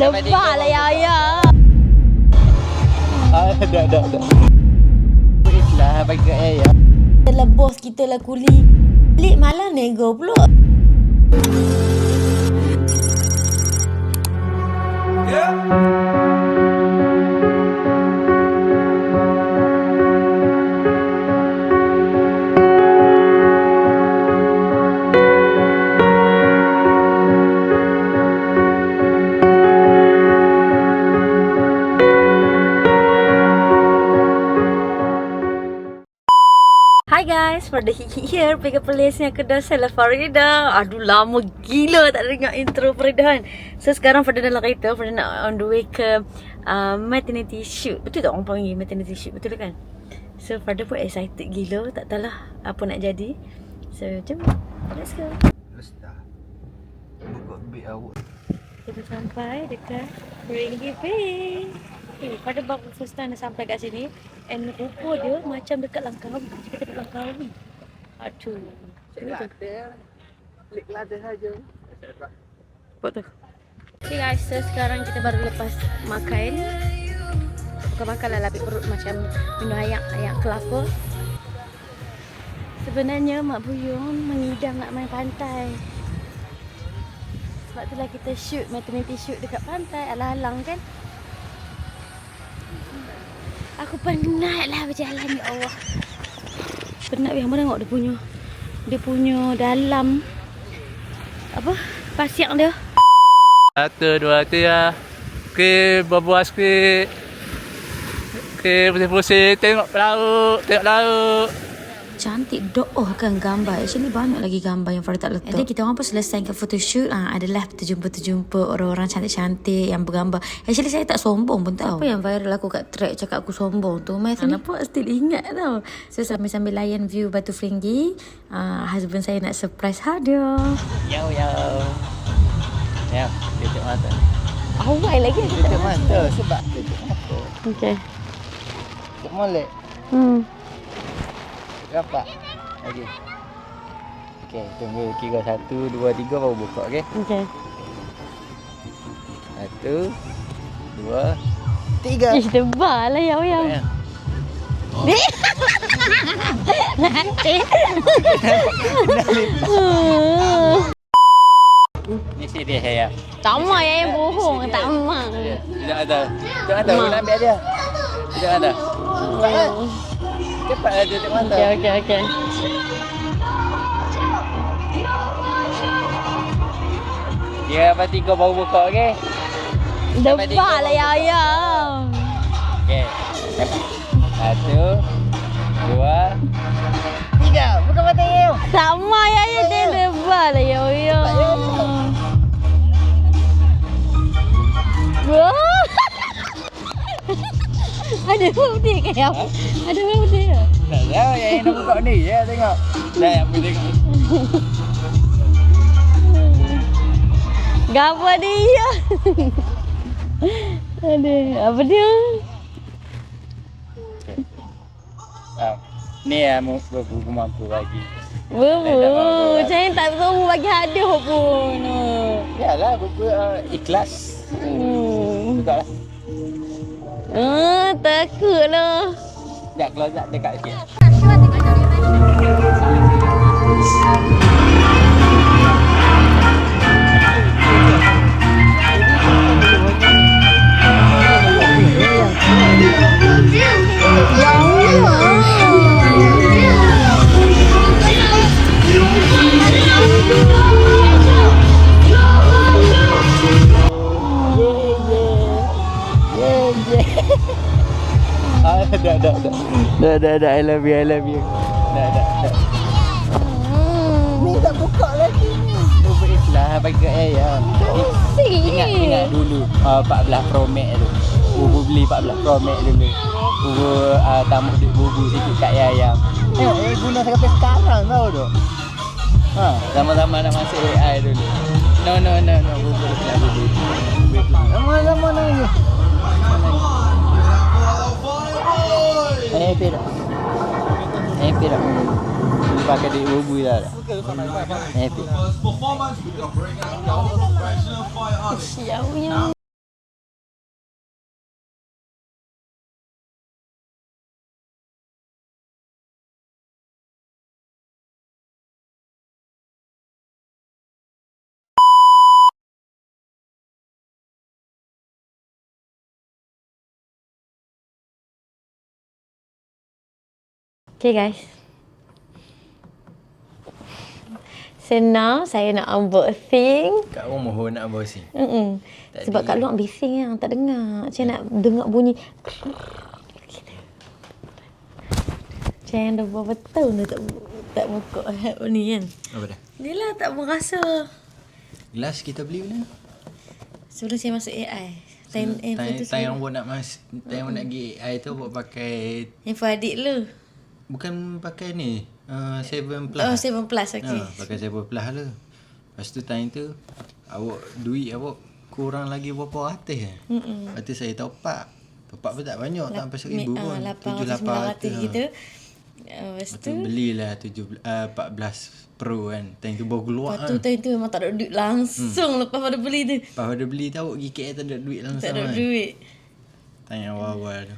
Lebah lah ya ya. Dah. Ikhlas bagi kat ayah. Lah bos kita lah kuli. Lik malah nego pula. Hi guys, Farida here. Pergi pelisnya kedai saya Farida. Aduh lama gila tak dengar intro Farida kan. So sekarang Farida dalam kereta, Farida nak on the way ke maternity shoot. Betul tak orang panggil maternity shoot? Betul kan? So Farida pun excited gila, tak tahulah apa nak jadi. So jom, let's go. Terus dah. Buka beg awak. Kita sampai dekat Ringgit Bay. Pada baru first time dah sampai kat sini. And rupa dia macam dekat Langkawi. Kita dekat Langkawi. Aduh. Klik ladder saja. Apa tu? Okay guys, so sekarang kita baru lepas makan. Bukan makan lah, lapik perut macam minum ayak kelapa. Sebenarnya Mak Buyung mengidam nak main pantai. Sebab itulah kita shoot, maternity shoot dekat pantai. Alang-alang kan. Aku penat lah berjalan, ya Allah. Penat yang mana tengok dia punya dalam apa? Pasir dia. 1, 2, 3. Okey, berbual sikit. Okey, pusing-pusing tengok laut. Cantik doh kan gambar. Actually banyak lagi gambar yang Farida tak letak. Jadi kita orang pun selesaikan photoshoot. Adalah terjumpa orang-orang cantik-cantik yang bergambar. Actually saya tak sombong pun tau. Apa yang viral aku kat track cakap aku sombong tu. Mai ni pun still ingat tau. So sambil-sambil layan view Batu Feringgi, husband saya nak surprise hadiah. Yo. Ya, tutup mata. Awal lagi Tutup mata sebab tutup mata. Okey. Tak molek. Rapat. Okey. Okey, tunggu kira 1, 2, 3 baru buka, okey? Okey. 1, 2, 3. Tebal lah ya. Ni. Nanti. Ni serius saya. Tak mau ya yang bohong, tak mau. Tidak ada. Nak ambil dia. Tidak ada. Cepat tutup mata. Okey. Dia apa 3 baru buka, okey? Debal lah ya. Okey. 1, 2, 3. Buka mata you. Tak mau ya dia debal lah ya. Wah. Ada budi ke ya? Ada budi ya? Tak tahu yang nak buka ni je tengok. Dah yang tengok. Gapo dia? Aduh, apa dia? Ni buku mampu bagi. Saya tak tahu bagi hadiah pun. Yalah buku ikhlas. Buka lah. Takutlah. Sekejap kalau tak dekat sikit. Dah, I love you. Dah. Ni tak buka lagi ni. Ikhlas bagi kat ayah. Ingat dulu 14 Pro Max tu. Bubu beli 14 Pro Max dulu. Bubu tambah duit bubu sikit kat ayah. Tengok guna sampai sekarang tau tu. Sama-sama nak masuk AI dulu. No. Bubu ikhlas bubu. Sama-sama nangis. Happy dah. Pakai duit bubu dah. Happy. Siapa yang Okay guys. So now saya nak unboxing. Kat rumah pun nak bossing. Tak Sebab ada. kat luar bising yang tak dengar. Saya nak dengar bunyi. Saya dah berapa tahun dah tak buka ni kan. Apa dah? Ni lah tak berasa. Gelas kita beli mana? Sebelum saya masuk AI. Tayang awak nak tayang awak nak pergi AI tu awak pakai Handphone adik lu. bukan pakai ni 7 Plus. Oh, 7 Plus, okay. Pakai 7 Plus lah. Lepas tu time tu duit awak kurang lagi berapa ratus kan? Lepas tu saya top up. Top up pun tak banyak, tak sampai 1,000 pun. 700-800 gitu. Lepas tu belilah 14 Pro kan. Time tu baru keluar Lepas tu time tu memang tak ada duit langsung lepas pada beli tu. Lepas pada beli tu awak pergi KL tak ada duit langsung Tak ada kan. duit. Tanya awal-awal tu.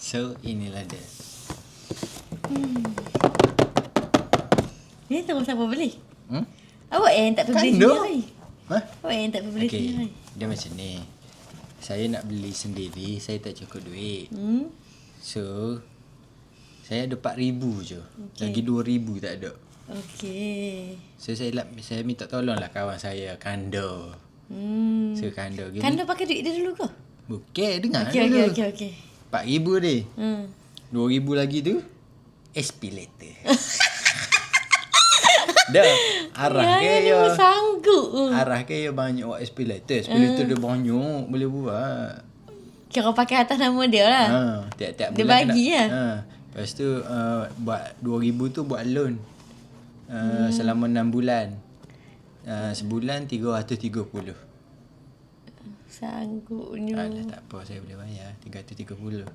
So inilah dia. Ni tahu siapa beli? Hmm? Awak yang tak pergi beli Kandung. sendiri. Ha? Awak yang tak pergi beli Okay, sendiri. dia macam ni. Saya nak beli sendiri, saya tak cukup duit. So, saya ada 4,000 je. Lagi 2,000 tak ada. Okey. So, saya minta tolong lah kawan saya, Kando. So, Kando. Kanda pakai duit dia dulu ke? Bukan, dengar Okey, dulu. okey. 4,000 dia. 2,000 lagi tu, SP letter. Dah, arah ke Ya, ya? sanggup. Arah ke ya banyak buat SP letter. SP letter dia banyak, boleh buat. Kira pakai atas nama dia lah. Tiap-tiap Dia bulan bagi lah. Lepas tu buat 2,000 tu buat loan. Selama 6 bulan. Sebulan 330. Sanggupnya. Alah tak apa, saya boleh bayar 330.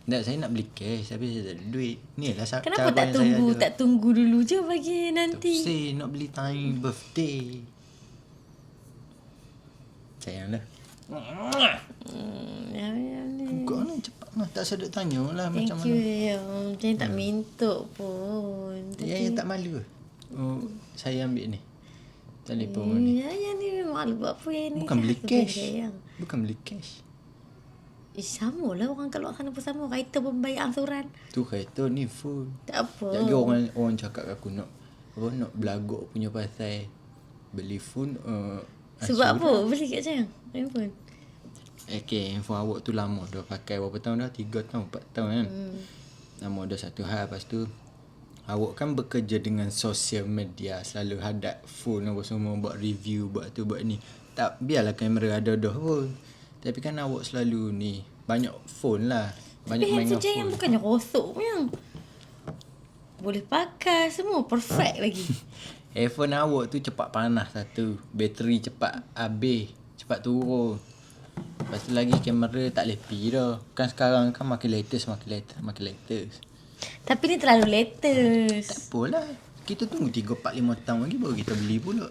Tak, saya nak beli cash tapi saya tak ada duit. Ni lah Kenapa tak tunggu dulu je bagi nanti? Saya nak beli time birthday. Sayanglah. Ya ni. Kau ni cepat lah. Tak sedap tanya lah Thank macam you mana. ya. Saya tak minta pun. Yang tak malu ke? Oh, saya ambil ni. Telefon ni. Ya ni malu buat apa yang ni? Bukan beli cash. Sayang. Bukan beli cash. Sama lah orang kat luar sana pun sama. Kereta pun bayar angsuran. Tu kereta ni full. Tak apa. Jadi orang cakap kat aku nak belagak punya pasal beli phone Sebab apa? Beli kat sayang. Handphone. Okay, handphone awak tu lama dah pakai berapa tahun dah? 3 tahun, 4 tahun kan? Lama dah satu hal. Lepas tu awak kan bekerja dengan sosial media, selalu hadap phone apa semua, buat review, buat tu, buat ni. Tak, biarlah kamera ada dah pun. Tapi kan awak selalu ni banyak phone lah. Banyak main Tapi dengan yang phone. bukannya rosak pun yang. Boleh pakai semua perfect lagi. Handphone awak tu cepat panas satu. Bateri cepat habis, cepat turun. Lepas tu lagi kamera tak lepi dah. Kan sekarang kan makin latest. Tapi ni terlalu latest. Tak apalah. Kita tunggu 3, 4, 5 tahun lagi baru kita beli pula.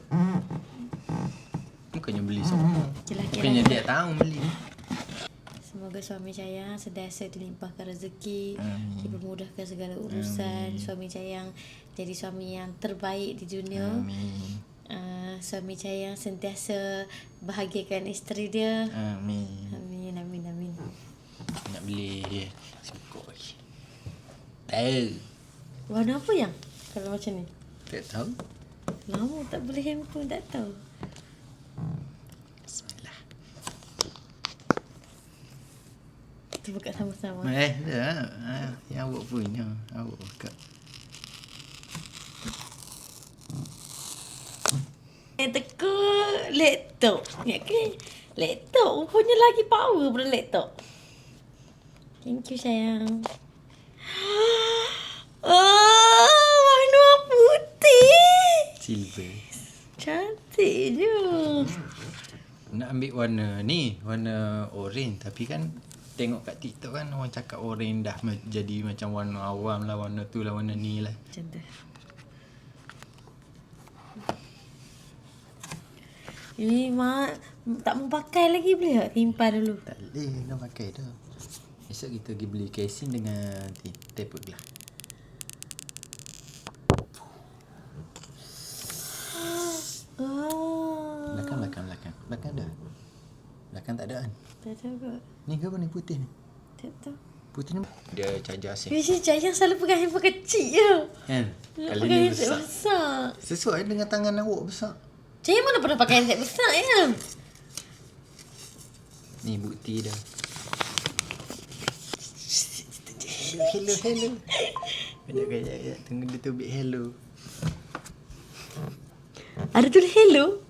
Bukannya beli semua. Bukannya dia tahun beli. Semoga suami Cayang sentiasa dilimpahkan rezeki, dipermudahkan segala urusan. Suami Cayang jadi suami yang terbaik di dunia. Amin. Suami Cayang sentiasa bahagiakan isteri dia. Amin. Amin. Nak beli sukuk lagi. Tahu. Warna apa yang? Kalau macam ni. Tak tahu. Lama tak beli handphone, tak tahu. Bismillah. Kita buka sama-sama. Dah. Yang awak punya. Awak buka. Teka laptop. Ya ke? Laptop rupanya lagi power pada laptop. Thank you sayang. Warna putih. Silver. Cantik je. Nak ambil warna ni, warna orange. Tapi kan tengok kat TikTok kan orang cakap orange dah jadi macam warna awam lah, warna tu lah, warna ni lah. Macam tu. Ini tak mau pakai lagi boleh tak? Timpan dulu. Tak boleh, dah pakai dah. Esok kita pergi beli casing dengan tape gelas. Belakang dah. Belakang tak ada kan? Tak tahu kot. Ni ke apa ni putih ni? Tak tahu. Putih ni dia charger asyik. Biasa Jaya selalu pegang handphone kecil je. Kan? Kali Pegang ni handset besar. besar. Sesuai dengan tangan awak besar. Jaya mana pernah pakai handset besar ya? Ni bukti dah. Hello. Kejap. Tunggu dia tubik hello. Ada tulis hello?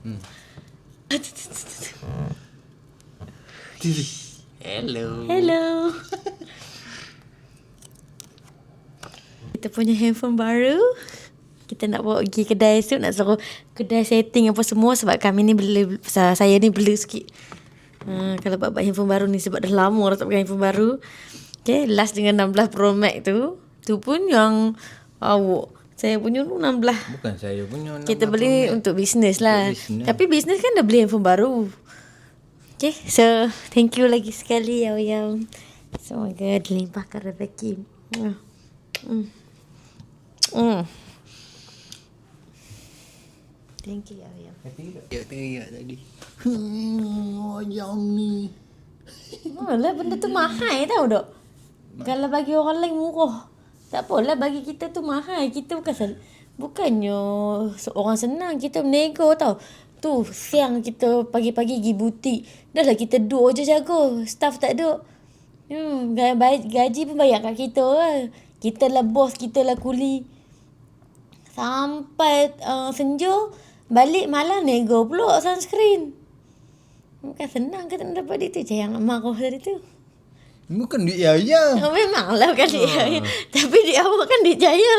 Hello. Hello. Kita punya handphone baru. Kita nak bawa pergi kedai esok. Nak suruh kedai setting apa semua. Sebab kami ni bela, saya ni bela sikit. Kalau buat handphone baru ni. Sebab dah lama dah tak pakai handphone baru. Okay, last dengan 16 Pro Max tu. Tu pun yang awak. Saya punya tu 16. Bukan saya punya. Kita beli untuk bisnes lah. Untuk bisnes. Tapi bisnes kan dah beli handphone baru. Okay, so thank you lagi sekali Yaw. Semoga dilimpahkan rezeki. Thank you Yaw. Teriak tadi. Ayam ni. Malah benda tu mahal tau dok. Kalau bagi orang lain murah. Tak apalah bagi kita tu mahal. Kita bukannya seorang senang. Kita menego tau. Tu siang kita pagi-pagi pergi butik. Dah lah kita duduk je jaga. Staff tak ada. Gaji pun bayar kat kita lah. Kita lah bos, kita lah kuli. Sampai senja. Balik malam nego pula sunscreen. Bukan senang ke tak nak dapat duit tu. Jangan marah dari tu. Bukan duit Yaya. Memanglah bukan duit Jaya. Tapi duit awak kan duit Jaya.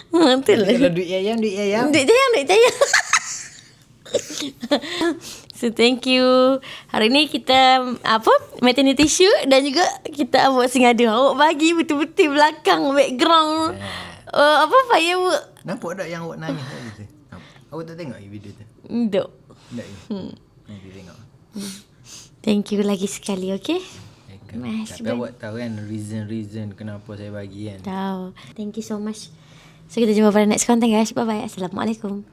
Betul lah. Kalau duit Yaya. Duit Jaya. So thank you. Hari ni kita maternity shoot dan juga kita buat singada. Awak bagi betul-betul belakang background firework. Nampak tak yang awak nangis tadi tu? Awak tak tengok video tu? Tak. Tak. Nanti tengok. Thank you lagi sekali, okay? Tapi awak tahu kan reason kenapa saya bagi kan? Tahu. Thank you so much. So kita jumpa pada next content guys. Bye bye. Assalamualaikum.